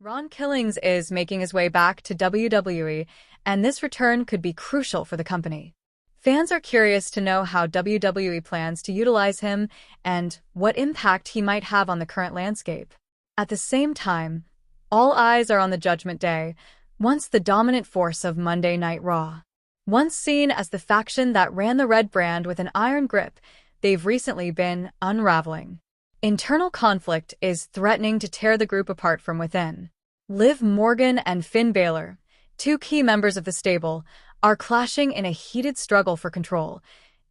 Ron Killings is making his way back to WWE, and this return could be crucial for the company. Fans are curious to know how WWE plans to utilize him and what impact he might have on the current landscape. At the same time, all eyes are on the Judgment Day, once the dominant force of Monday Night Raw. Once seen as the faction that ran the Red brand with an iron grip, they've recently been unraveling. Internal conflict is threatening to tear the group apart from within. Liv Morgan and Finn Balor, two key members of the stable, are clashing in a heated struggle for control,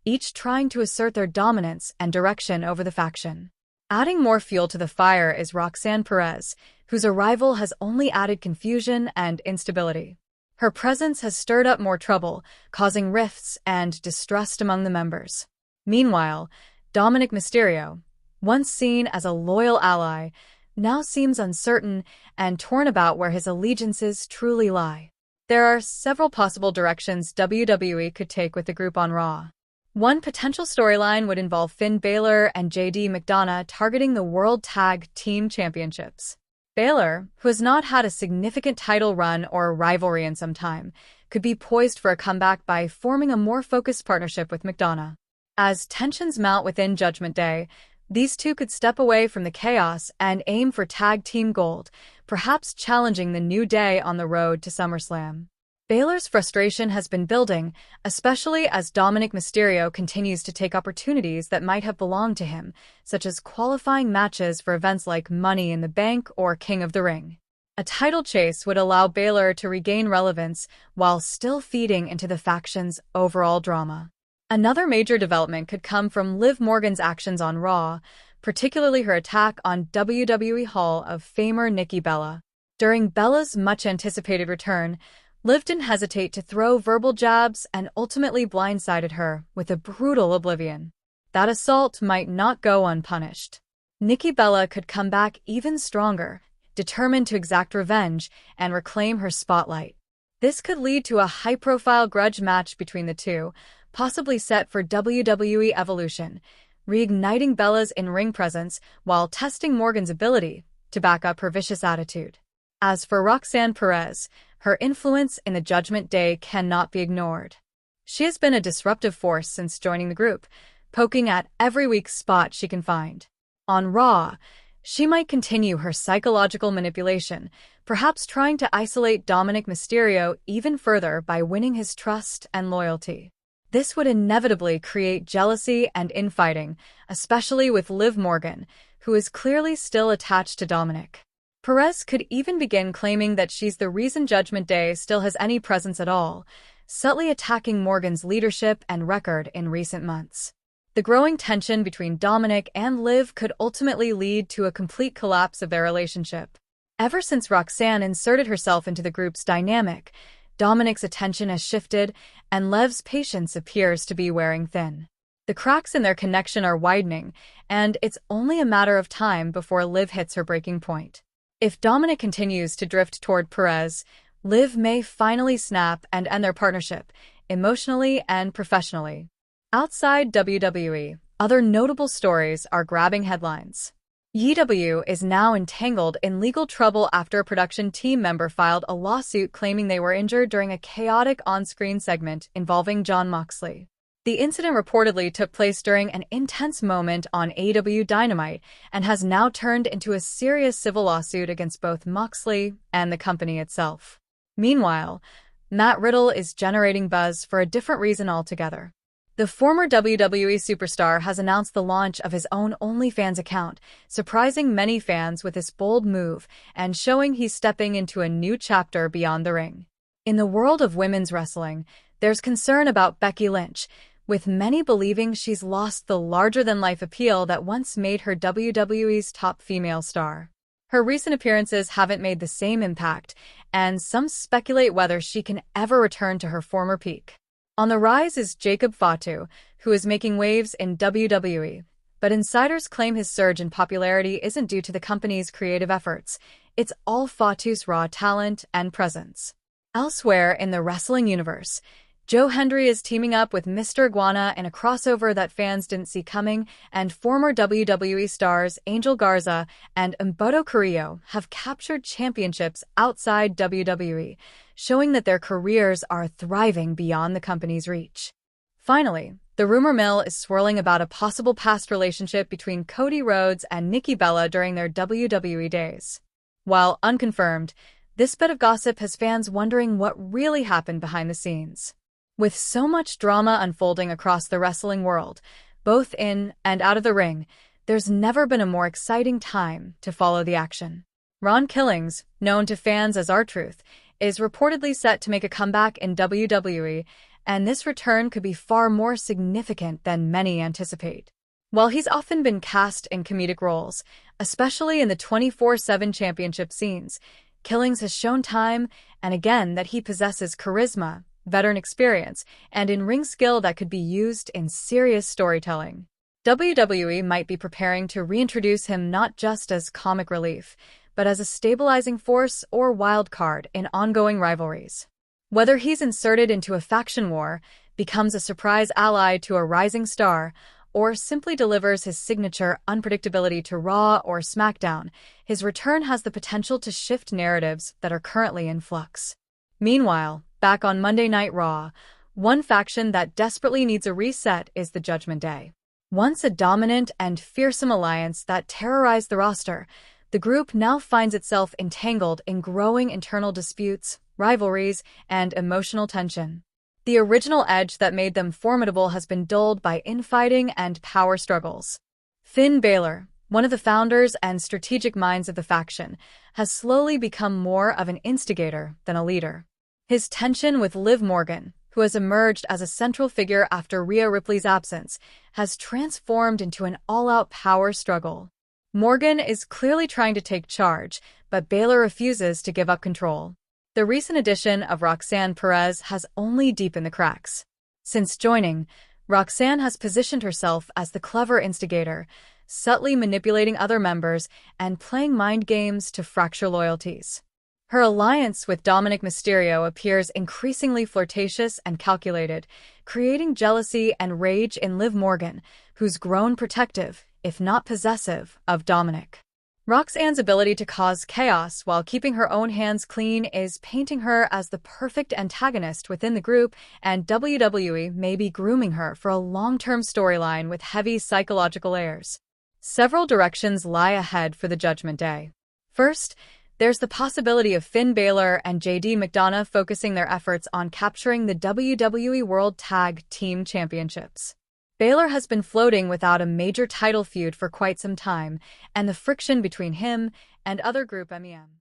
each trying to assert their dominance and direction over the faction. Adding more fuel to the fire is Roxanne Perez, whose arrival has only added confusion and instability. Her presence has stirred up more trouble, causing rifts and distrust among the members. Meanwhile, Dominic Mysterio, once seen as a loyal ally, now seems uncertain and torn about where his allegiances truly lie. There are several possible directions WWE could take with the group on Raw. One potential storyline would involve Finn Balor and JD McDonough targeting the World Tag Team Championships. Balor, who has not had a significant title run or rivalry in some time, could be poised for a comeback by forming a more focused partnership with McDonough. As tensions mount within Judgment Day, these two could step away from the chaos and aim for tag team gold, perhaps challenging the New Day on the road to SummerSlam. Balor's frustration has been building, especially as Dominic Mysterio continues to take opportunities that might have belonged to him, such as qualifying matches for events like Money in the Bank or King of the Ring. A title chase would allow Balor to regain relevance while still feeding into the faction's overall drama. Another major development could come from Liv Morgan's actions on Raw, particularly her attack on WWE Hall of Famer Nikki Bella. During Bella's much-anticipated return, Liv didn't hesitate to throw verbal jabs and ultimately blindsided her with a brutal oblivion. That assault might not go unpunished. Nikki Bella could come back even stronger, determined to exact revenge and reclaim her spotlight. This could lead to a high-profile grudge match between the two, possibly set for WWE Evolution, reigniting Bella's in-ring presence while testing Morgan's ability to back up her vicious attitude. As for Roxanne Perez, her influence in the Judgment Day cannot be ignored. She has been a disruptive force since joining the group, poking at every weak spot she can find. On Raw, she might continue her psychological manipulation, perhaps trying to isolate Dominic Mysterio even further by winning his trust and loyalty. This would inevitably create jealousy and infighting, especially with Liv Morgan, who is clearly still attached to Dominic. Perez could even begin claiming that she's the reason Judgment Day still has any presence at all, subtly attacking Morgan's leadership and record in recent months. The growing tension between Dominic and Liv could ultimately lead to a complete collapse of their relationship. Ever since Roxanne inserted herself into the group's dynamic, Dominic's attention has shifted, and Liv's patience appears to be wearing thin. The cracks in their connection are widening, and it's only a matter of time before Liv hits her breaking point. If Dominic continues to drift toward Perez, Liv may finally snap and end their partnership, emotionally and professionally. Outside WWE, other notable stories are grabbing headlines. YW is now entangled in legal trouble after a production team member filed a lawsuit claiming they were injured during a chaotic on-screen segment involving Jon Moxley. The incident reportedly took place during an intense moment on AEW Dynamite and has now turned into a serious civil lawsuit against both Moxley and the company itself. Meanwhile, Matt Riddle is generating buzz for a different reason altogether. The former WWE superstar has announced the launch of his own OnlyFans account, surprising many fans with this bold move and showing he's stepping into a new chapter beyond the ring. In the world of women's wrestling, there's concern about Becky Lynch, with many believing she's lost the larger-than-life appeal that once made her WWE's top female star. Her recent appearances haven't made the same impact, and some speculate whether she can ever return to her former peak. On the rise is Jacob Fatu, who is making waves in WWE, but insiders claim his surge in popularity isn't due to the company's creative efforts. It's all Fatu's raw talent and presence. Elsewhere in the wrestling universe, Joe Hendry is teaming up with Mr. Iguana in a crossover that fans didn't see coming, and former WWE stars Angel Garza and Humberto Carrillo have captured championships outside WWE, showing that their careers are thriving beyond the company's reach. Finally, the rumor mill is swirling about a possible past relationship between Cody Rhodes and Nikki Bella during their WWE days. While unconfirmed, this bit of gossip has fans wondering what really happened behind the scenes. With so much drama unfolding across the wrestling world, both in and out of the ring, there's never been a more exciting time to follow the action. Ron Killings, known to fans as R-Truth, is reportedly set to make a comeback in WWE, and this return could be far more significant than many anticipate. While he's often been cast in comedic roles, especially in the 24/7 championship scenes, Killings has shown time and again that he possesses charisma, veteran experience, and in-ring skill that could be used in serious storytelling. WWE might be preparing to reintroduce him not just as comic relief, but as a stabilizing force or wild card in ongoing rivalries. Whether he's inserted into a faction war, becomes a surprise ally to a rising star, or simply delivers his signature unpredictability to Raw or SmackDown, his return has the potential to shift narratives that are currently in flux. Meanwhile, back on Monday Night Raw, one faction that desperately needs a reset is the Judgment Day. Once a dominant and fearsome alliance that terrorized the roster, the group now finds itself entangled in growing internal disputes, rivalries, and emotional tension. The original edge that made them formidable has been dulled by infighting and power struggles. Finn Balor, one of the founders and strategic minds of the faction, has slowly become more of an instigator than a leader. His tension with Liv Morgan, who has emerged as a central figure after Rhea Ripley's absence, has transformed into an all-out power struggle. Morgan is clearly trying to take charge, but Balor refuses to give up control. The recent addition of Roxanne Perez has only deepened the cracks. Since joining, Roxanne has positioned herself as the clever instigator, subtly manipulating other members and playing mind games to fracture loyalties. Her alliance with Dominic Mysterio appears increasingly flirtatious and calculated, creating jealousy and rage in Liv Morgan, who's grown protective, if not possessive, of Dominic. Roxanne's ability to cause chaos while keeping her own hands clean is painting her as the perfect antagonist within the group, and WWE may be grooming her for a long-term storyline with heavy psychological layers. Several directions lie ahead for the Judgment Day. First, there's the possibility of Finn Balor and JD McDonough focusing their efforts on capturing the WWE World Tag Team Championships. Balor has been floating without a major title feud for quite some time, and the friction between him and other Group MEM